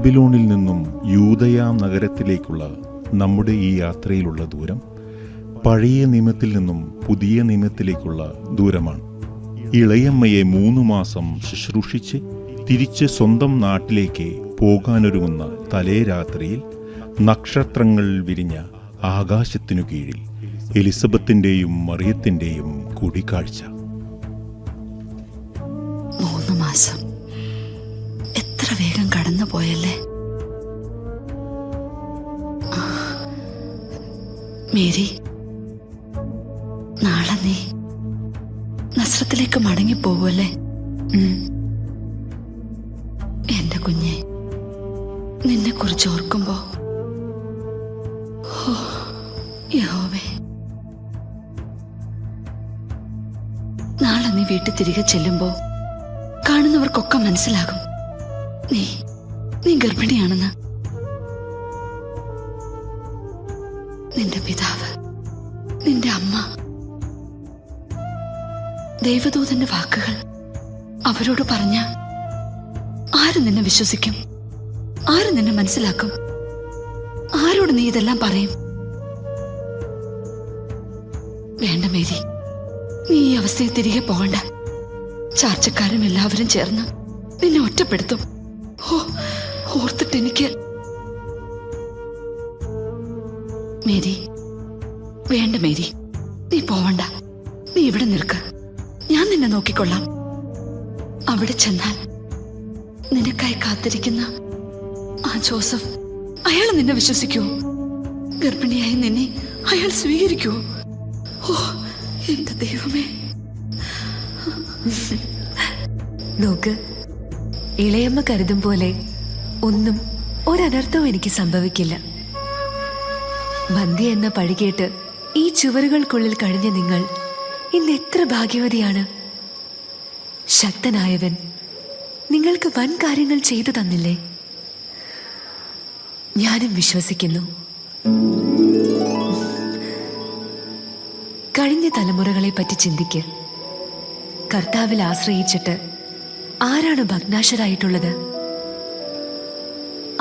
ബാബിലോണിൽ നിന്നും യൂദയാം നഗരത്തിലേക്കുള്ള നമ്മുടെ ഈ യാത്രയിലുള്ള ദൂരം പഴയ നിയമത്തിൽ നിന്നും പുതിയ നിയമത്തിലേക്കുള്ള ദൂരമാണ്. ഇളയമ്മയെ 3 മാസം ശുശ്രൂഷിച്ച് തിരിച്ച് സ്വന്തം നാട്ടിലേക്ക് പോകാനൊരുങ്ങുന്ന തലേ രാത്രിയിൽ നക്ഷത്രങ്ങൾ വിരിഞ്ഞ ആകാശത്തിനു കീഴിൽ എലിസബത്തിന്റെയും മറിയത്തിന്റെയും കൂടിക്കാഴ്ച. 3 മാസം എത്ര വേഗം കടന്നു പോയല്ലേ. മേരി, നാളെ നീ നസ്രത്തിലേക്ക് മടങ്ങിപ്പോകുമല്ലേ? എന്റെ കുഞ്ഞെ, നിന്നെ കുറിച്ച് ഓർക്കുമ്പോ യഹോവേ, നാളെ നീ വീട്ടിൽ തിരികെ ചെല്ലുമ്പോ കാണുന്നവർക്കൊക്കെ മനസ്സിലാകും നീ ഗർഭിണിയാണെന്ന്. നിന്റെ പിതാവ്, നിന്റെ അമ്മ, ദൈവദൂതന്റെ വാക്കുകൾ അവരോട് പറഞ്ഞ ആര് നിന്നെ വിശ്വസിക്കും? ആര് നിന്നെ മനസ്സിലാക്കും? ആരോട് നീ ഇതെല്ലാം പറയും? വേണ്ട മേരി, നീ ഈ അവസ്ഥയിൽ തിരികെ പോകണ്ട. ചാർച്ചക്കാരും എല്ലാവരും ചേർന്ന് നിന്നെ ഒറ്റപ്പെടുത്തും. ഓർത്തിട്ട് എനിക്ക്. മേരി, വേണ്ട മേരി, നീ പോവണ്ട. നീ ഇവിടെ നിൽക്ക്, ഞാൻ നിന്നെ നോക്കിക്കൊള്ളാം. അവിടെ ചെന്നാൽ നിനക്കായി കാത്തിരിക്കുന്ന ആ ജോസഫ്, അയാൾ നിന്നെ വിശ്വസിക്കുവോ? ഗർഭിണിയായി നിന്നെ അയാൾ സ്വീകരിക്കുവോ? എന്റെ ദൈവമേ. നോക്ക്, ഇളയമ്മ കരുതും പോലെ ഒന്നും ഒരനർത്ഥവും എനിക്ക് സംഭവിക്കില്ല. ബന്ധ്യ എന്ന പഴി കേട്ട് ഈ ചുവരുകൾക്കുള്ളിൽ കഴിഞ്ഞ നിങ്ങൾ ഇന്ന് എത്ര ഭാഗ്യവതിയാണ്. ശക്തനായവൻ നിങ്ങൾക്ക് വൻ കാര്യങ്ങൾ ചെയ്തു തന്നില്ലേ? ഞാനും വിശ്വസിക്കുന്നു. കഴിഞ്ഞ തലമുറകളെ പറ്റി ചിന്തിക്ക്. കർത്താവിൽ ആശ്രയിച്ചിട്ട് ആരാണ് ഭഗ്നാശരായിട്ടുള്ളത്?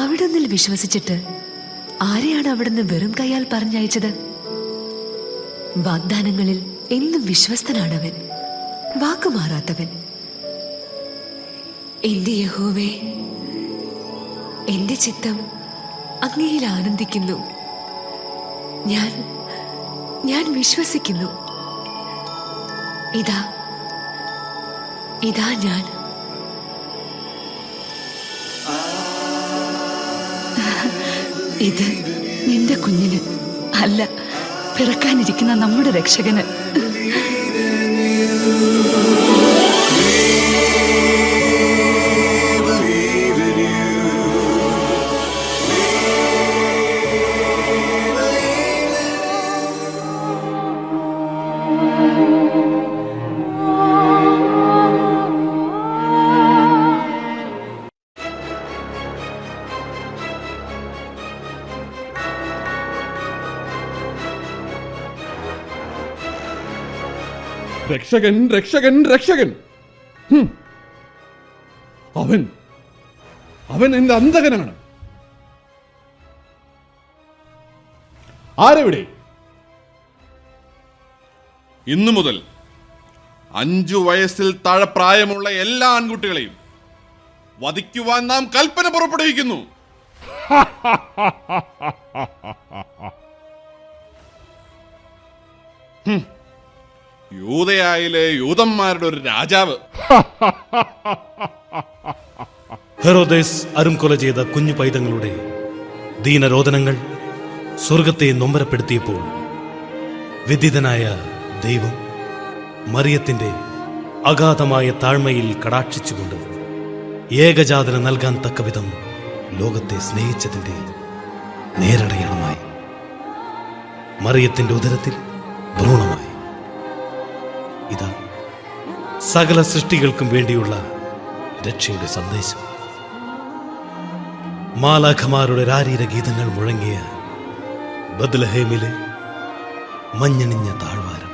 അവിടുന്നിൽ വിശ്വസിച്ചിട്ട് ആരെയാണ് അവിടുന്ന് വെറും കൈയാൽ പറഞ്ഞയച്ചത്? വാഗ്ദാനങ്ങളിൽ എന്നും വിശ്വസ്തനാണവൻ, വാക്കുമാറാത്തവൻ. എന്റെ യഹോവേ, എന്റെ ചിത്തം അങ്ങയിൽ ആനന്ദിക്കുന്നു. ഞാൻ വിശ്വസിക്കുന്നു. ഇതാ ഞാൻ. ഇത് നിന്റെ കുഞ്ഞിന് അല്ല, പിറക്കാനിരിക്കുന്ന നമ്മുടെ രക്ഷകന്. രക്ഷകൻ, രക്ഷകൻ, രക്ഷകൻ! അവൻ എന്റെ അന്തകനാണ്. ആരെവിടെ? ഇന്നു മുതൽ 5 വയസ്സിൽ താഴെ പ്രായമുള്ള എല്ലാ ആൺകുട്ടികളെയും വധിക്കുവാൻ നാം കൽപ്പന പുറപ്പെടുവിക്കുന്നു. യൂദയായിലെ യൂതന്മാരുടെ ഒരു രാജാവ്. ഹെറോദേസ് അരുംകൊല ചെയ്ത കുഞ്ഞു പൈതങ്ങളുടെ ദീനരോദനങ്ങൾ സ്വർഗത്തെ നൊമ്പരപ്പെടുത്തിയപ്പോൾ വിദിതനായ ദൈവം മറിയത്തിന്റെ അഗാധമായ താഴ്മയിൽ കടാക്ഷിച്ചുകൊണ്ട് ഏകജാതന നൽകാൻ തക്കവിധം ലോകത്തെ സ്നേഹിച്ചതിന്റെ നേരടയാളമായി മറിയത്തിന്റെ ഉദരത്തിൽ ഭ്രൂണമായി. ഇതാ സകല സൃഷ്ടികൾക്കും വേണ്ടിയുള്ള രക്ഷയുടെ സന്ദേശം. മാലാഖമാരുടെ രാരീര ഗീതങ്ങൾ മുഴങ്ങിയ ബത്ലഹേമിലെ മഞ്ഞണിഞ്ഞ താഴ്വാരം.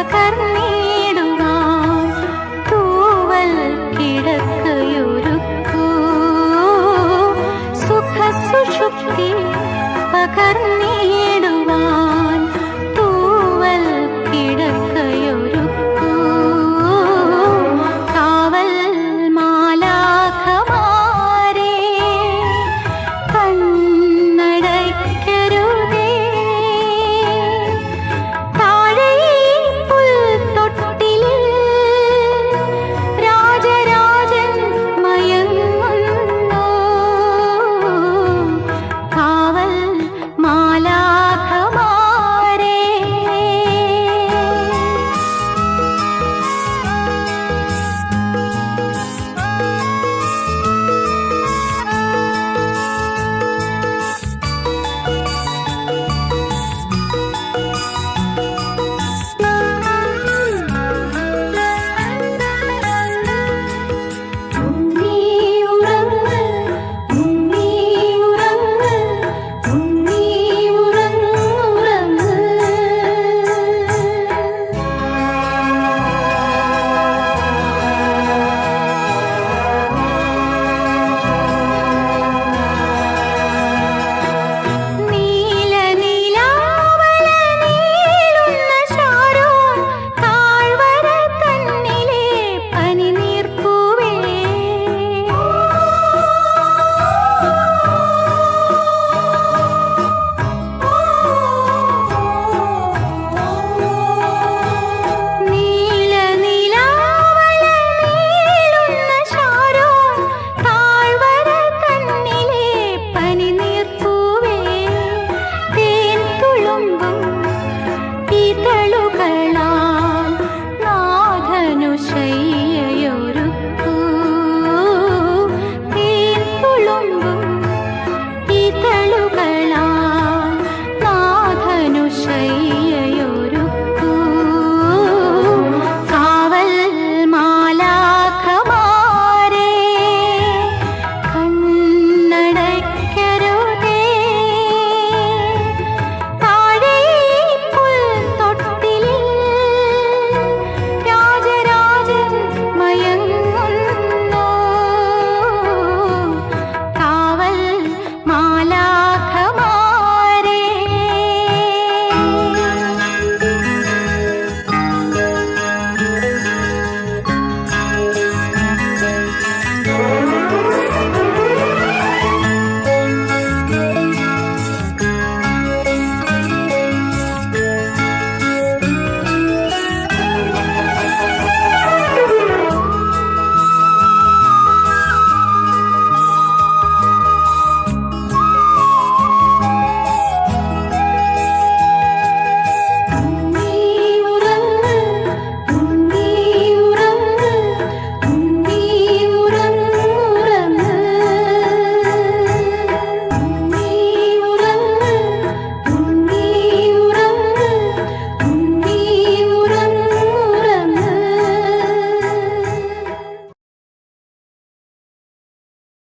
പകർന്ന